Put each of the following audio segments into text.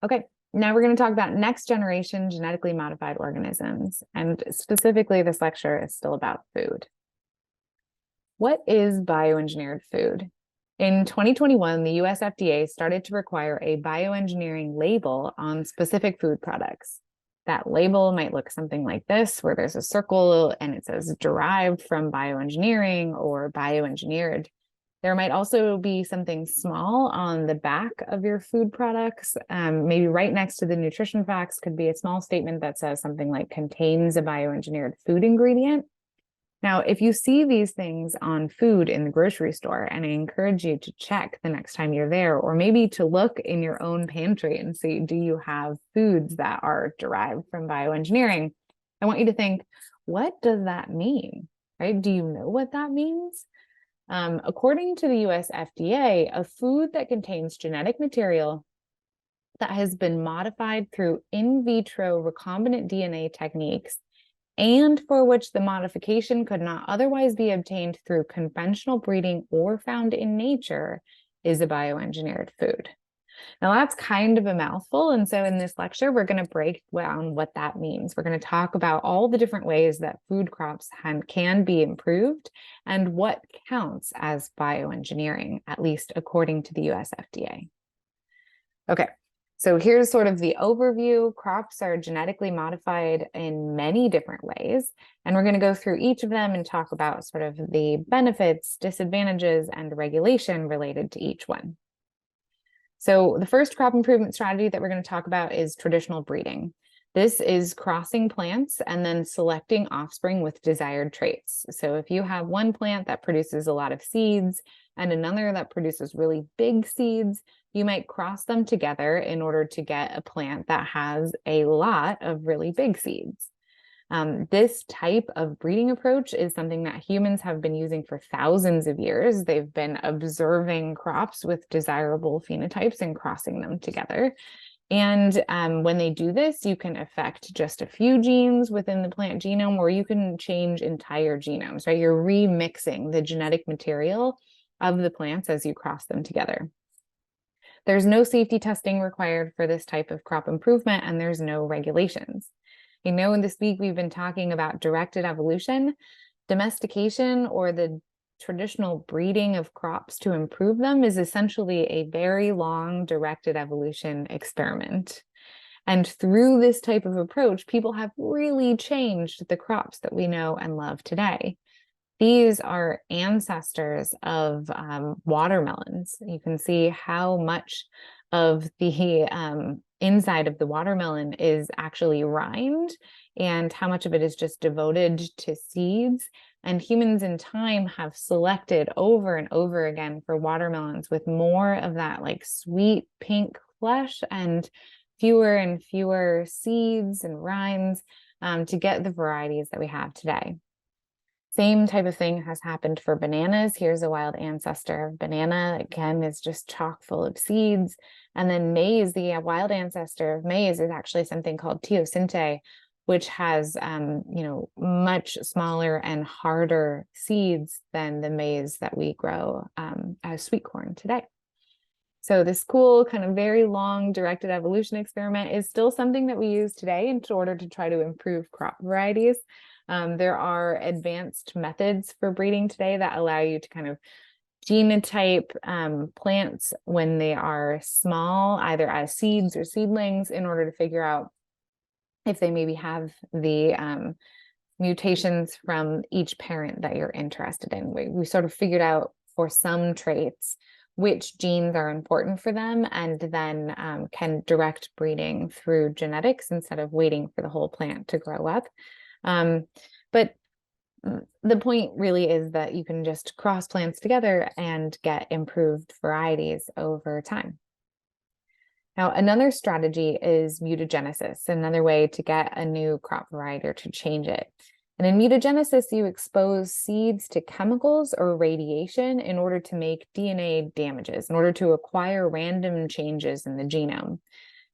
Okay, now we're going to talk about next generation genetically modified organisms. And specifically, this lecture is still about food. What is bioengineered food? In 2021, the US FDA started to require a bioengineering label on specific food products. That label might look something like this, where there's a circle and it says derived from bioengineering or bioengineered. There might also be something small on the back of your food products. Maybe right next to the nutrition facts could be a small statement that says something like contains a bioengineered food ingredient. Now, if you see these things on food in the grocery store, and I encourage you to check the next time you're there, or maybe to look in your own pantry and see, do you have foods that are derived from bioengineering? I want you to think, what does that mean, right? Do you know what that means? According to the US FDA, a food that contains genetic material that has been modified through in vitro recombinant DNA techniques and for which the modification could not otherwise be obtained through conventional breeding or found in nature is a bioengineered food. Now, that's kind of a mouthful. And so in this lecture, we're going to break down what that means. We're going to talk about all the different ways that food crops can be improved and what counts as bioengineering, at least according to the US FDA. Okay, so here's sort of the overview. Crops are genetically modified in many different ways, and we're going to go through each of them and talk about sort of the benefits, disadvantages, and regulation related to each one. So the first crop improvement strategy that we're going to talk about is traditional breeding. This is crossing plants and then selecting offspring with desired traits. So if you have one plant that produces a lot of seeds and another that produces really big seeds, you might cross them together in order to get a plant that has a lot of really big seeds. This type of breeding approach is something that humans have been using for thousands of years. They've been observing crops with desirable phenotypes and crossing them together. And when they do this, you can affect just a few genes within the plant genome, or you can change entire genomes, right? You're remixing the genetic material of the plants as you cross them together. There's no safety testing required for this type of crop improvement, and there's no regulations. You know, in this week, we've been talking about directed evolution. Domestication, or the traditional breeding of crops to improve them, is essentially a very long directed evolution experiment. And through this type of approach, people have really changed the crops that we know and love today. These are ancestors of watermelons. You can see how much of the inside of the watermelon is actually rind and how much of it is just devoted to seeds. And humans in time have selected over and over again for watermelons with more of that like sweet pink flesh and fewer seeds and rinds to get the varieties that we have today. Same type of thing has happened for bananas. Here's a wild ancestor of banana. Again, is just chock full of seeds. And then maize, the wild ancestor of maize is actually something called teosinte, which has, much smaller and harder seeds than the maize that we grow as sweet corn today. So this cool kind of very long directed evolution experiment is still something that we use today in order to try to improve crop varieties. There are advanced methods for breeding today that allow you to kind of genotype plants when they are small, either as seeds or seedlings, in order to figure out if they maybe have the mutations from each parent that you're interested in. We sort of figured out for some traits which genes are important for them, and then can direct breeding through genetics instead of waiting for the whole plant to grow up. But the point really is that you can just cross plants together and get improved varieties over time. Now, another strategy is mutagenesis, another way to get a new crop variety or to change it. And in mutagenesis, you expose seeds to chemicals or radiation in order to make DNA damages, in order to acquire random changes in the genome.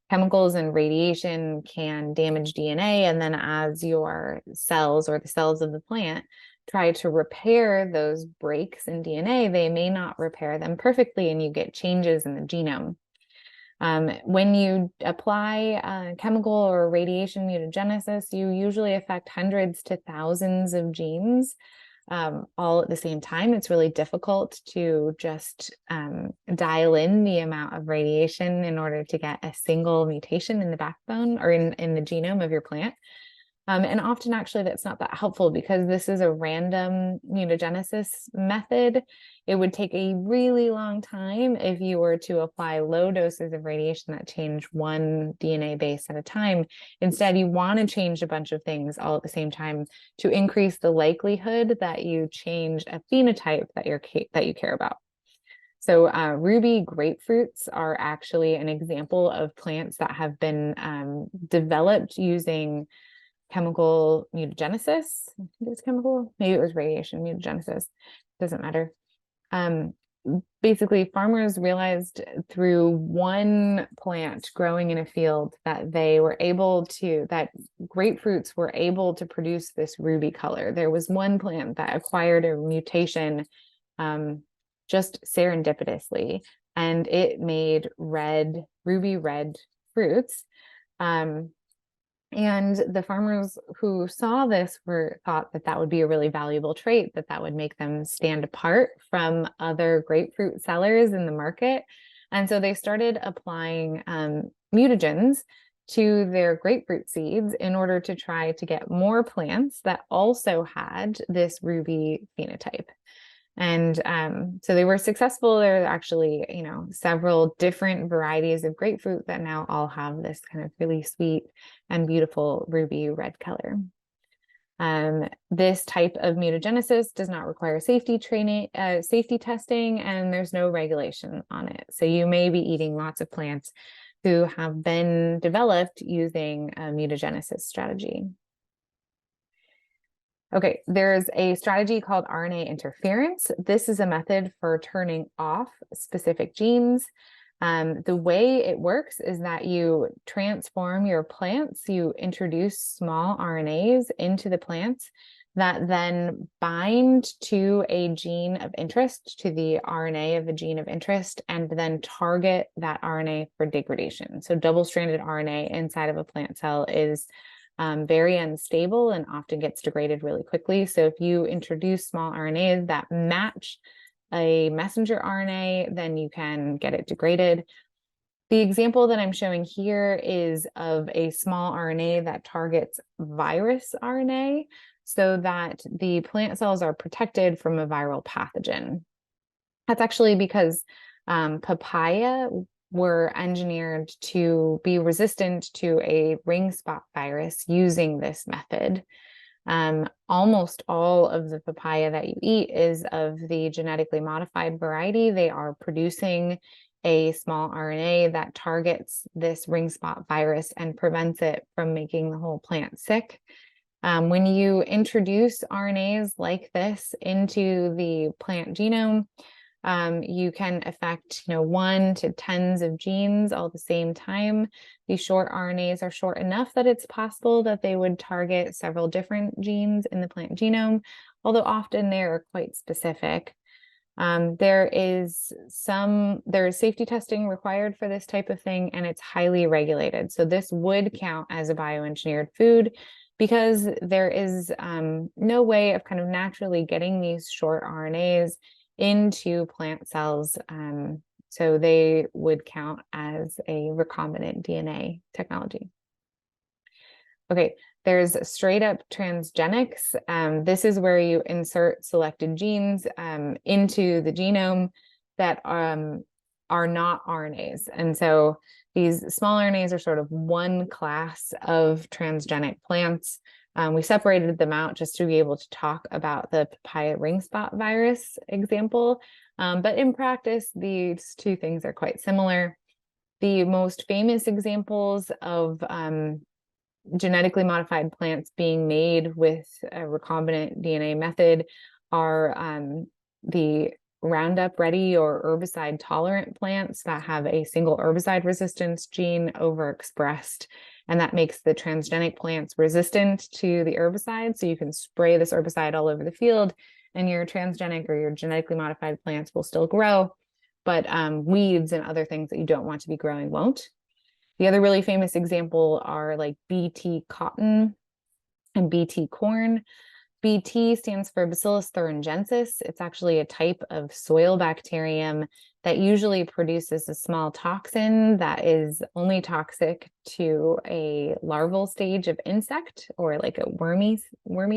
Chemicals and radiation can damage DNA, and then as your cells or the cells of the plant try to repair those breaks in DNA, they may not repair them perfectly, and you get changes in the genome. When you apply chemical or radiation mutagenesis, you usually affect hundreds to thousands of genes all at the same time. It's really difficult to just dial in the amount of radiation in order to get a single mutation in the backbone or in the genome of your plant. And often actually that's not that helpful because this is a random mutagenesis method. It would take a really long time if you were to apply low doses of radiation that change one DNA base at a time. Instead, you want to change a bunch of things all at the same time to increase the likelihood that you change a phenotype that you care about. So ruby grapefruits are actually an example of plants that have been developed using chemical mutagenesis. I think it was chemical, maybe it was radiation mutagenesis, doesn't matter. Basically, farmers realized through one plant growing in a field that that grapefruits were able to produce this ruby color. There was one plant that acquired a mutation just serendipitously, and it made ruby red fruits. And the farmers who saw this thought that that would be a really valuable trait, that would make them stand apart from other grapefruit sellers in the market. And so they started applying mutagens to their grapefruit seeds in order to try to get more plants that also had this ruby phenotype. And so they were successful. There are actually, several different varieties of grapefruit that now all have this kind of really sweet and beautiful ruby red color. This type of mutagenesis does not require safety testing, and there's no regulation on it. So you may be eating lots of plants who have been developed using a mutagenesis strategy. Okay, there's a strategy called RNA interference. This is a method for turning off specific genes. The way it works is that you transform your plants, you introduce small RNAs into the plants that then bind to a gene of interest, to the RNA of a gene of interest, and then target that RNA for degradation. So double-stranded RNA inside of a plant cell is very unstable and often gets degraded really quickly. So if you introduce small RNAs that match a messenger RNA, then you can get it degraded. The example that I'm showing here is of a small RNA that targets virus RNA so that the plant cells are protected from a viral pathogen. That's actually because papaya were engineered to be resistant to a ring spot virus using this method. Almost all of the papaya that you eat is of the genetically modified variety. They are producing a small RNA that targets this ring spot virus and prevents it from making the whole plant sick. When you introduce RNAs like this into the plant genome, you can affect 1 to tens of genes all at the same time. These short RNAs are short enough that it's possible that they would target several different genes in the plant genome, although often they are quite specific. There is safety testing required for this type of thing, and it's highly regulated. So this would count as a bioengineered food because there is no way of kind of naturally getting these short RNAs into plant cells. So they would count as a recombinant DNA technology. Okay, there's straight up transgenics. This is where you insert selected genes into the genome that are not RNAs. And so these small RNAs are sort of one class of transgenic plants. We separated them out just to be able to talk about the papaya ring spot virus example. But in practice, these two things are quite similar. The most famous examples of genetically modified plants being made with a recombinant DNA method are the Roundup Ready or herbicide tolerant plants that have a single herbicide resistance gene overexpressed. And that makes the transgenic plants resistant to the herbicide. So you can spray this herbicide all over the field and your transgenic or your genetically modified plants will still grow. but weeds and other things that you don't want to be growing won't. The other really famous example are like BT cotton and BT corn. BT stands for Bacillus thuringiensis. It's actually a type of soil bacterium that usually produces a small toxin that is only toxic to a larval stage of insect, or like a wormy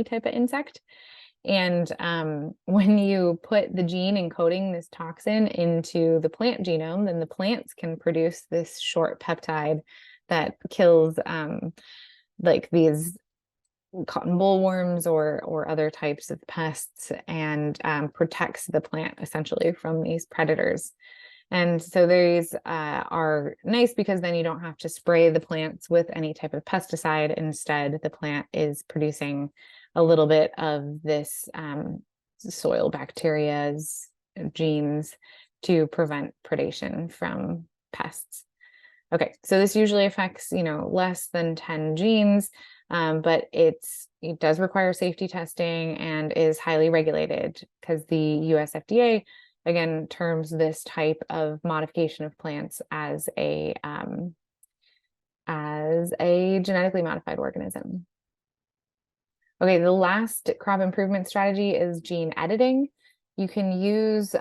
type of insect. And when you put the gene encoding this toxin into the plant genome, then the plants can produce this short peptide that kills like these cotton bollworms or other types of pests, and protects the plant essentially from these predators. And so these are nice because then you don't have to spray the plants with any type of pesticide. Instead, the plant is producing a little bit of this soil bacteria's genes to prevent predation from pests. Okay, so this usually affects, less than 10 genes, but it does require safety testing and is highly regulated because the US FDA, again, terms this type of modification of plants as a genetically modified organism. Okay, the last crop improvement strategy is gene editing. You can use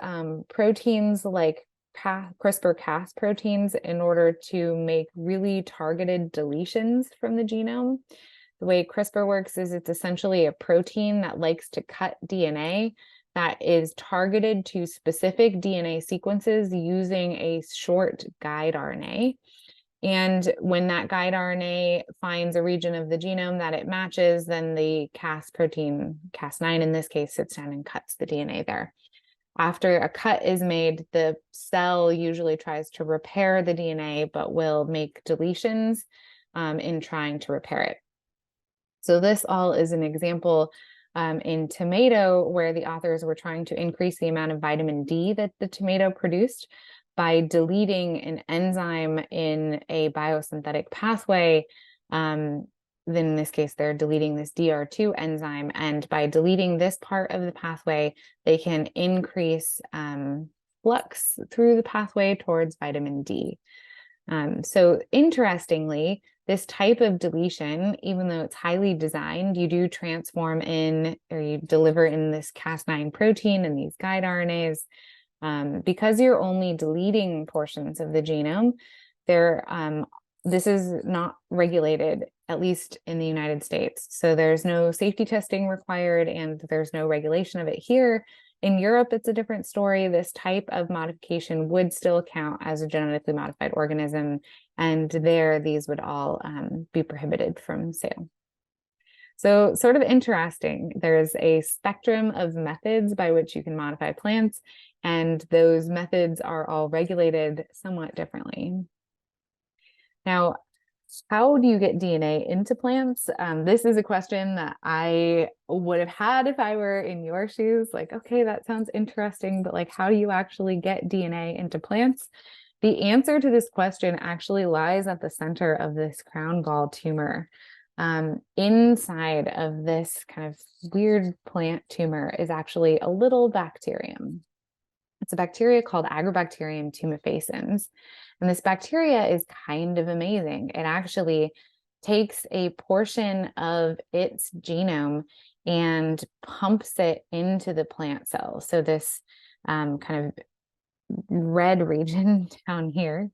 proteins like CRISPR-Cas proteins in order to make really targeted deletions from the genome. The way CRISPR works is it's essentially a protein that likes to cut DNA that is targeted to specific DNA sequences using a short guide RNA. And when that guide RNA finds a region of the genome that it matches, then the Cas protein, Cas9 in this case, sits down and cuts the DNA there. After a cut is made, the cell usually tries to repair the DNA, but will make deletions in trying to repair it. So this all is an example in tomato, where the authors were trying to increase the amount of vitamin D that the tomato produced by deleting an enzyme in a biosynthetic pathway. Then in this case, they're deleting this DR2 enzyme. And by deleting this part of the pathway, they can increase flux through the pathway towards vitamin D. So interestingly, this type of deletion, even though it's highly designed, you do transform in, or you deliver in this Cas9 protein and these guide RNAs. Because you're only deleting portions of the genome, this is not regulated, at least in the United States. So there's no safety testing required, and there's no regulation of it here. In Europe, it's a different story. This type of modification would still count as a genetically modified organism, and there these would all be prohibited from sale. So sort of interesting, there's a spectrum of methods by which you can modify plants, and those methods are all regulated somewhat differently. Now, how do you get DNA into plants? This is a question that I would have had if I were in your shoes. Like, okay, that sounds interesting, but like, how do you actually get DNA into plants? The answer to this question actually lies at the center of this crown gall tumor. Inside of this kind of weird plant tumor is actually a little bacterium. It's a bacteria called Agrobacterium tumefaciens. And this bacteria is kind of amazing. It actually takes a portion of its genome and pumps it into the plant cell. So this kind of red region down here,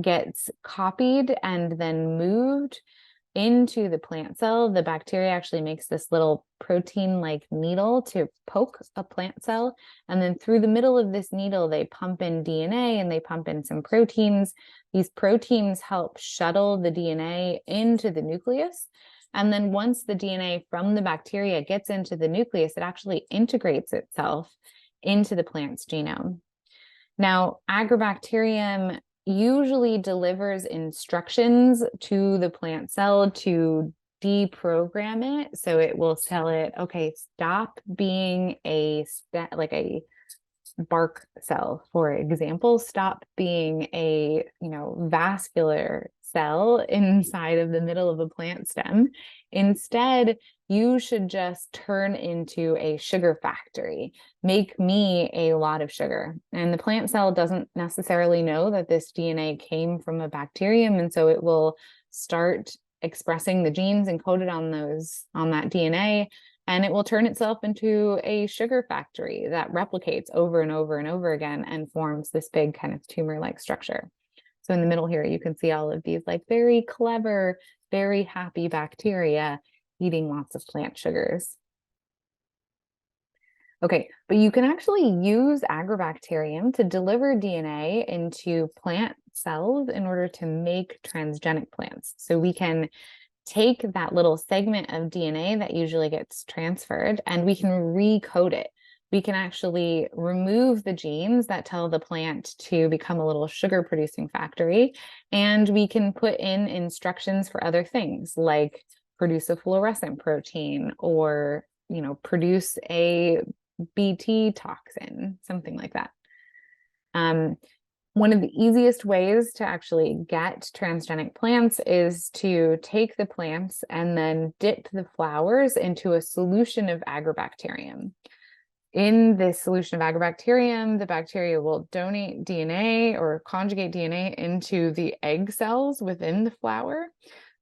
gets copied and then moved into the plant cell. The bacteria actually makes this little protein-like needle to poke a plant cell. And then through the middle of this needle, they pump in DNA and they pump in some proteins. These proteins help shuttle the DNA into the nucleus. And then once the DNA from the bacteria gets into the nucleus, it actually integrates itself into the plant's genome. Now, Agrobacterium usually delivers instructions to the plant cell to deprogram it. So it will tell it, okay, stop being like a bark cell, for example, stop being a vascular cell inside of the middle of a plant stem, Instead, you should just turn into a sugar factory. Make me a lot of sugar. And the plant cell doesn't necessarily know that this DNA came from a bacterium, and so it will start expressing the genes encoded on that DNA, and it will turn itself into a sugar factory that replicates over and over and over again and forms this big kind of tumor-like structure. So in the middle here, you can see all of these like very clever, very happy bacteria eating lots of plant sugars. Okay, but you can actually use agrobacterium to deliver DNA into plant cells in order to make transgenic plants. So we can take that little segment of DNA that usually gets transferred and we can recode it. We can actually remove the genes that tell the plant to become a little sugar producing factory, and we can put in instructions for other things like produce a fluorescent protein or, produce a BT toxin, something like that. One of the easiest ways to actually get transgenic plants is to take the plants and then dip the flowers into a solution of agrobacterium. In this solution of agrobacterium, the bacteria will donate DNA or conjugate DNA into the egg cells within the flower.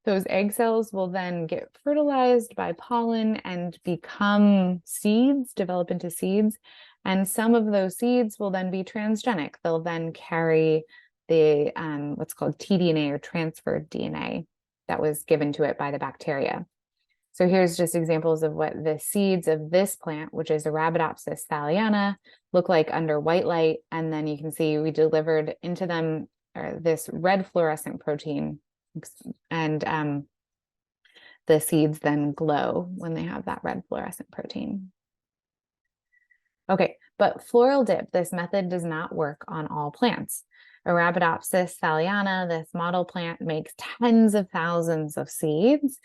Those egg cells will then get fertilized by pollen and become seeds, develop into seeds. And some of those seeds will then be transgenic. They'll then carry the what's called tDNA or transferred DNA that was given to it by the bacteria. So here's just examples of what the seeds of this plant, which is Arabidopsis thaliana, look like under white light. And then you can see we delivered into them this red fluorescent protein, and the seeds then glow when they have that red fluorescent protein. Okay, but floral dip, this method does not work on all plants. Arabidopsis thaliana, this model plant, makes tens of thousands of seeds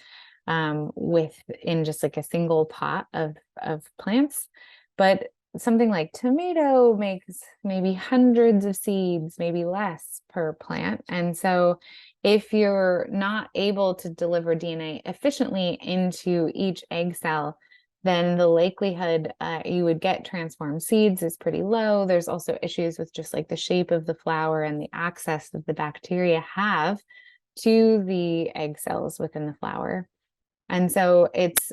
in just like a single pot of plants. But something like tomato makes maybe hundreds of seeds, maybe less per plant. And so if you're not able to deliver DNA efficiently into each egg cell, then the likelihood you would get transformed seeds is pretty low. There's also issues with just like the shape of the flower and the access that the bacteria have to the egg cells within the flower. And so it's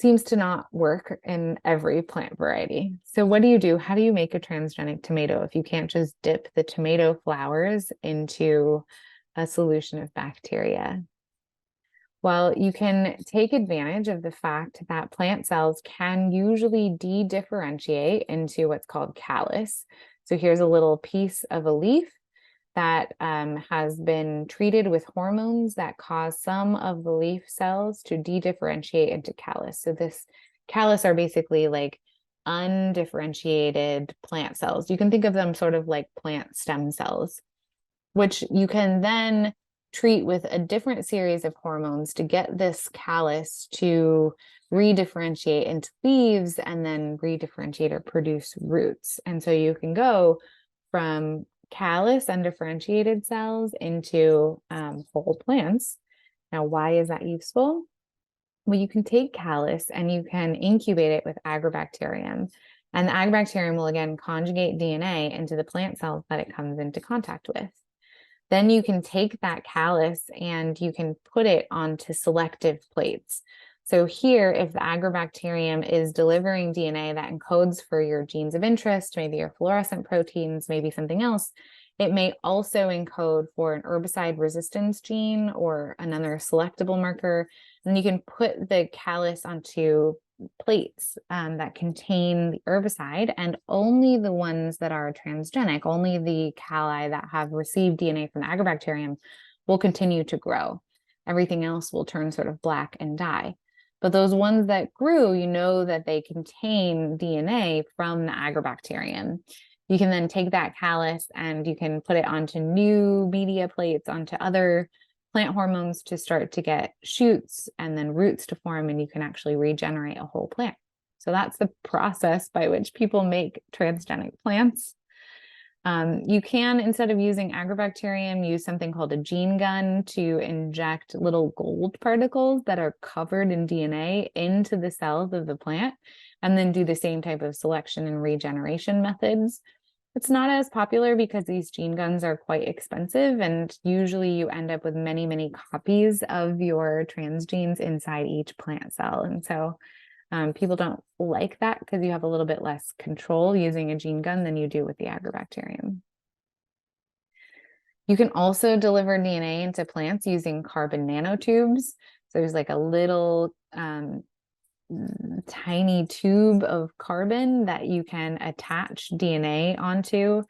seems to not work in every plant variety. So what do you do? How do you make a transgenic tomato if you can't just dip the tomato flowers into a solution of bacteria? Well, you can take advantage of the fact that plant cells can usually de-differentiate into what's called callus. So here's a little piece of a leaf that has been treated with hormones that cause some of the leaf cells to de-differentiate into callus. So this callus are basically like undifferentiated plant cells. You can think of them sort of like plant stem cells, which you can then treat with a different series of hormones to get this callus to redifferentiate into leaves and then redifferentiate or produce roots. And so you can go from callus undifferentiated cells into whole plants. Now, why is that useful? Well, you can take callus and you can incubate it with agrobacterium. And the agrobacterium will again conjugate DNA into the plant cells that it comes into contact with. Then you can take that callus and you can put it onto selective plates. So here, if the agrobacterium is delivering DNA that encodes for your genes of interest, maybe your fluorescent proteins, maybe something else, it may also encode for an herbicide resistance gene or another selectable marker. And you can put the callus onto plates that contain the herbicide, and only the ones that are transgenic, only the calli that have received DNA from the agrobacterium will continue to grow. Everything else will turn sort of black and die. But those ones that grew, you know that they contain DNA from the agrobacterium. You can then take that callus and you can put it onto new media plates, onto other plant hormones to start to get shoots and then roots to form, and you can actually regenerate a whole plant. So that's the process by which people make transgenic plants. You can, instead of using agrobacterium, use something called a gene gun to inject little gold particles that are covered in DNA into the cells of the plant, and then do the same type of selection and regeneration methods. It's not as popular because these gene guns are quite expensive, and usually you end up with many, many copies of your transgenes inside each plant cell. And so people don't like that because you have a little bit less control using a gene gun than you do with the agrobacterium. You can also deliver DNA into plants using carbon nanotubes. So there's like a little tiny tube of carbon that you can attach DNA onto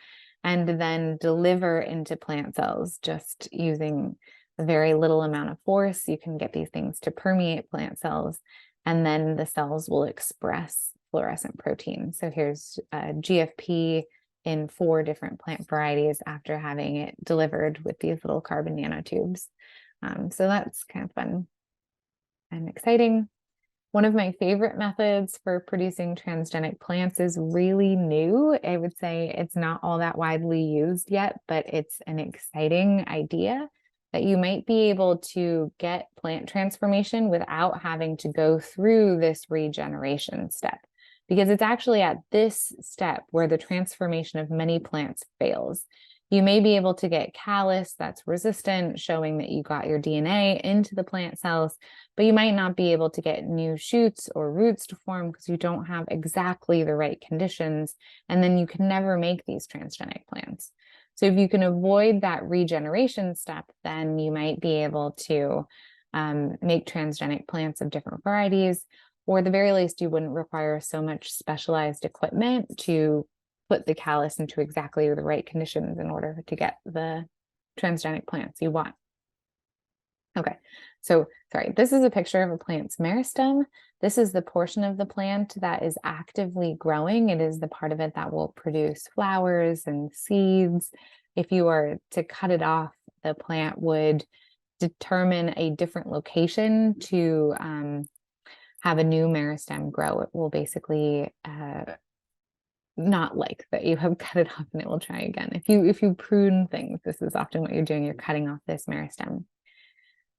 and then deliver into plant cells just using a very little amount of force. You can get these things to permeate plant cells, and then the cells will express fluorescent protein. So here's GFP in 4 different plant varieties after having it delivered with these little carbon nanotubes. So that's kind of fun and exciting. One of my favorite methods for producing transgenic plants is really new. I would say it's not all that widely used yet, but it's an exciting idea that you might be able to get plant transformation without having to go through this regeneration step, because it's actually at this step where the transformation of many plants fails. You may be able to get callus that's resistant, showing that you got your DNA into the plant cells, but you might not be able to get new shoots or roots to form because you don't have exactly the right conditions, and then you can never make these transgenic plants. So if you can avoid that regeneration step, then you might be able to make transgenic plants of different varieties, or at the very least, you wouldn't require so much specialized equipment to put the callus into exactly the right conditions in order to get the transgenic plants you want. Okay, so sorry, this is a picture of a plant's meristem. This is the portion of the plant that is actively growing. It is the part of it that will produce flowers and seeds. If you were to cut it off, the plant would determine a different location to have a new meristem grow. It will basically not like that you have cut it off and it will try again. If you prune things, this is often what you're doing. You're cutting off this meristem.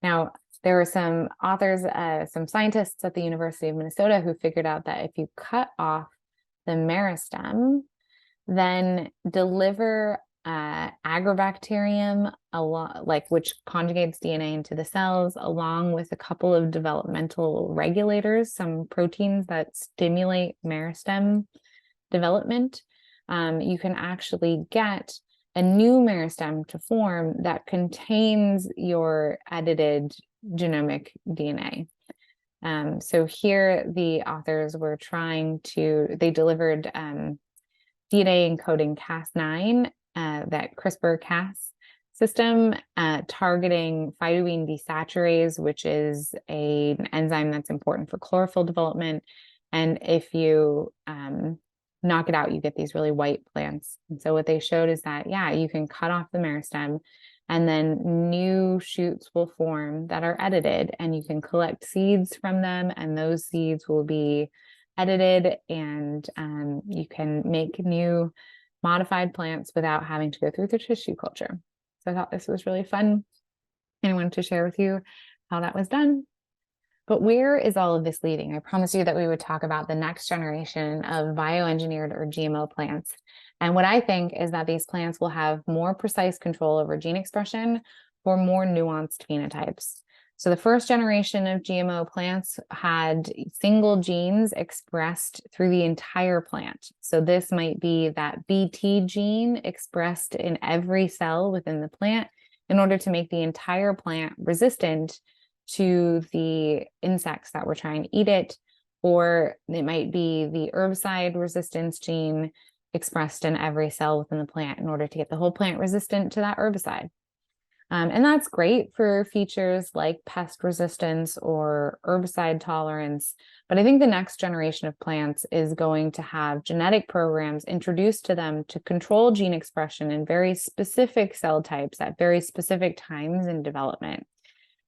Now, there were some authors, some scientists at the University of Minnesota who figured out that if you cut off the meristem, then deliver agrobacterium, which conjugates DNA into the cells, along with a couple of developmental regulators, some proteins that stimulate meristem development, you can actually get a new meristem to form that contains your edited genomic DNA. So here the authors were they delivered DNA encoding Cas9, that CRISPR-Cas system, targeting phytoene desaturase, which is an enzyme that's important for chlorophyll development. And if you knock it out, you get these really white plants. And so what they showed is that, yeah, you can cut off the meristem and then new shoots will form that are edited, and you can collect seeds from them, and those seeds will be edited, and you can make new modified plants without having to go through the tissue culture. So I thought this was really fun, and I wanted to share with you how that was done. But where is all of this leading? I promised you that we would talk about the next generation of bioengineered or GMO plants. And what I think is that these plants will have more precise control over gene expression for more nuanced phenotypes. So the first generation of GMO plants had single genes expressed through the entire plant. So this might be that Bt gene expressed in every cell within the plant in order to make the entire plant resistant to the insects that were trying to eat it, or it might be the herbicide resistance gene expressed in every cell within the plant in order to get the whole plant resistant to that herbicide. And that's great for features like pest resistance or herbicide tolerance. But I think the next generation of plants is going to have genetic programs introduced to them to control gene expression in very specific cell types at very specific times in development.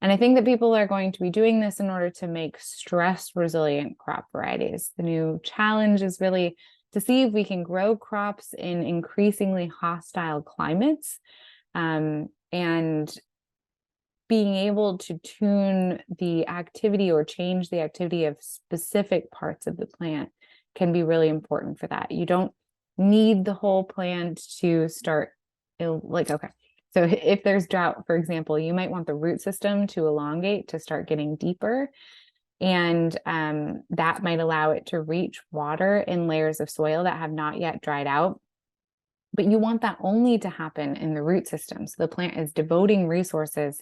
And I think that people are going to be doing this in order to make stress resilient crop varieties. The new challenge is really to see if we can grow crops in increasingly hostile climates, and being able to tune the activity or change the activity of specific parts of the plant can be really important for that. You don't need the whole plant to start okay. So if there's drought, for example, you might want the root system to elongate to start getting deeper. And that might allow it to reach water in layers of soil that have not yet dried out. But you want that only to happen in the root system. So the plant is devoting resources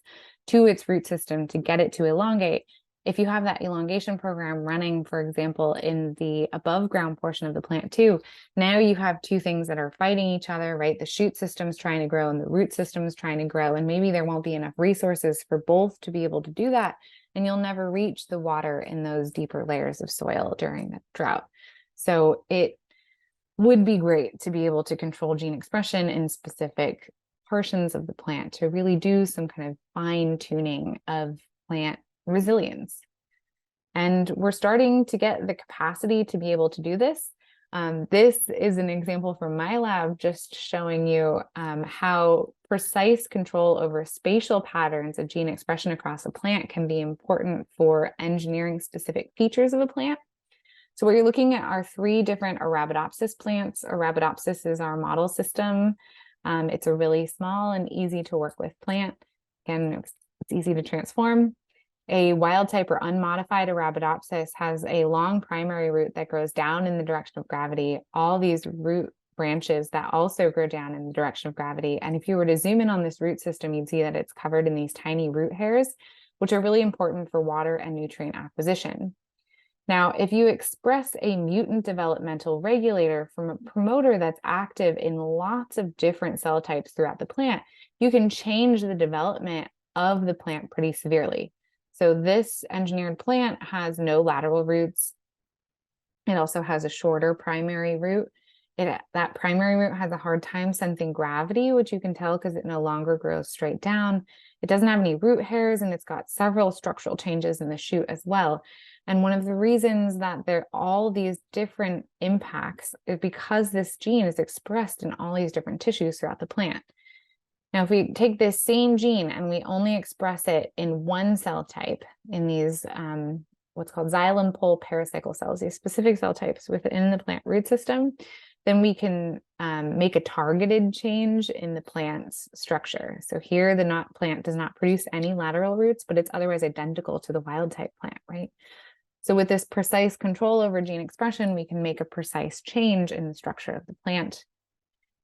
to its root system to get it to elongate. If you have that elongation program running, for example, in the above ground portion of the plant too, now you have two things that are fighting each other, right? The shoot system's trying to grow and the root system's trying to grow. And maybe there won't be enough resources for both to be able to do that. And you'll never reach the water in those deeper layers of soil during the drought. So it would be great to be able to control gene expression in specific portions of the plant to really do some kind of fine tuning of plant resilience. And we're starting to get the capacity to be able to do this. This is an example from my lab, just showing you how precise control over spatial patterns of gene expression across a plant can be important for engineering specific features of a plant. So what you're looking at are 3 different Arabidopsis plants. Arabidopsis is our model system. It's a really small and easy to work with plant. Again, it's easy to transform. A wild type or unmodified Arabidopsis has a long primary root that grows down in the direction of gravity. All these root branches that also grow down in the direction of gravity. And if you were to zoom in on this root system, you'd see that it's covered in these tiny root hairs, which are really important for water and nutrient acquisition. Now, if you express a mutant developmental regulator from a promoter that's active in lots of different cell types throughout the plant, you can change the development of the plant pretty severely. So this engineered plant has no lateral roots. It also has a shorter primary root. That primary root has a hard time sensing gravity, which you can tell because it no longer grows straight down. It doesn't have any root hairs, and it's got several structural changes in the shoot as well. And one of the reasons that there are all these different impacts is because this gene is expressed in all these different tissues throughout the plant. Now, if we take this same gene and we only express it in one cell type, in these what's called xylem pole paracycle cells, these specific cell types within the plant root system, then we can make a targeted change in the plant's structure. So here, the plant does not produce any lateral roots, but it's otherwise identical to the wild type plant, right? So with this precise control over gene expression, we can make a precise change in the structure of the plant.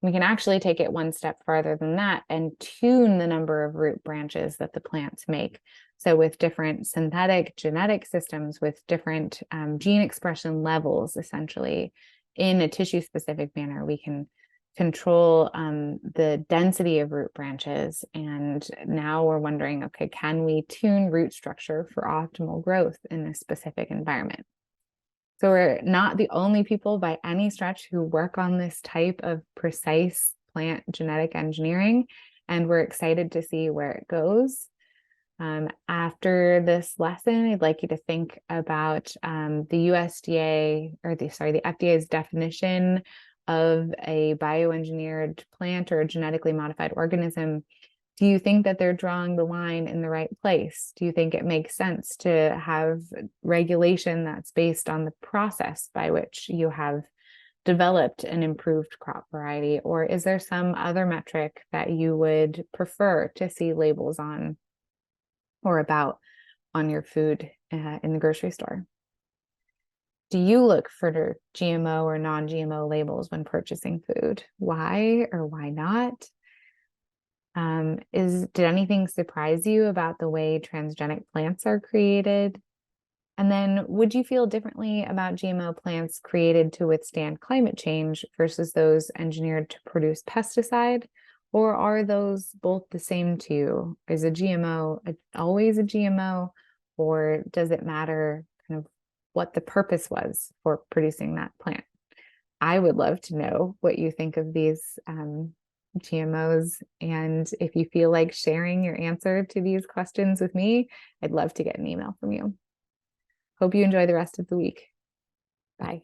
We can actually take it one step farther than that and tune the number of root branches that the plants make. So with different synthetic genetic systems, with different gene expression levels, essentially, in a tissue-specific manner, we can control the density of root branches. And now we're wondering, okay, can we tune root structure for optimal growth in a specific environment? So we're not the only people by any stretch who work on this type of precise plant genetic engineering, and we're excited to see where it goes. After this lesson, I'd like you to think about the FDA's definition of a bioengineered plant or a genetically modified organism. Do you think that they're drawing the line in the right place? Do you think it makes sense to have regulation that's based on the process by which you have developed an improved crop variety? Or is there some other metric that you would prefer to see labels on or about on your food in the grocery store? Do you look for GMO or non-GMO labels when purchasing food? Why or why not? Did anything surprise you about the way transgenic plants are created? And then would you feel differently about GMO plants created to withstand climate change versus those engineered to produce pesticide? Or are those both the same to you? Is a GMO always a GMO, or does it matter kind of what the purpose was for producing that plant? I would love to know what you think of these GMOs. And if you feel like sharing your answer to these questions with me, I'd love to get an email from you. Hope you enjoy the rest of the week. Bye.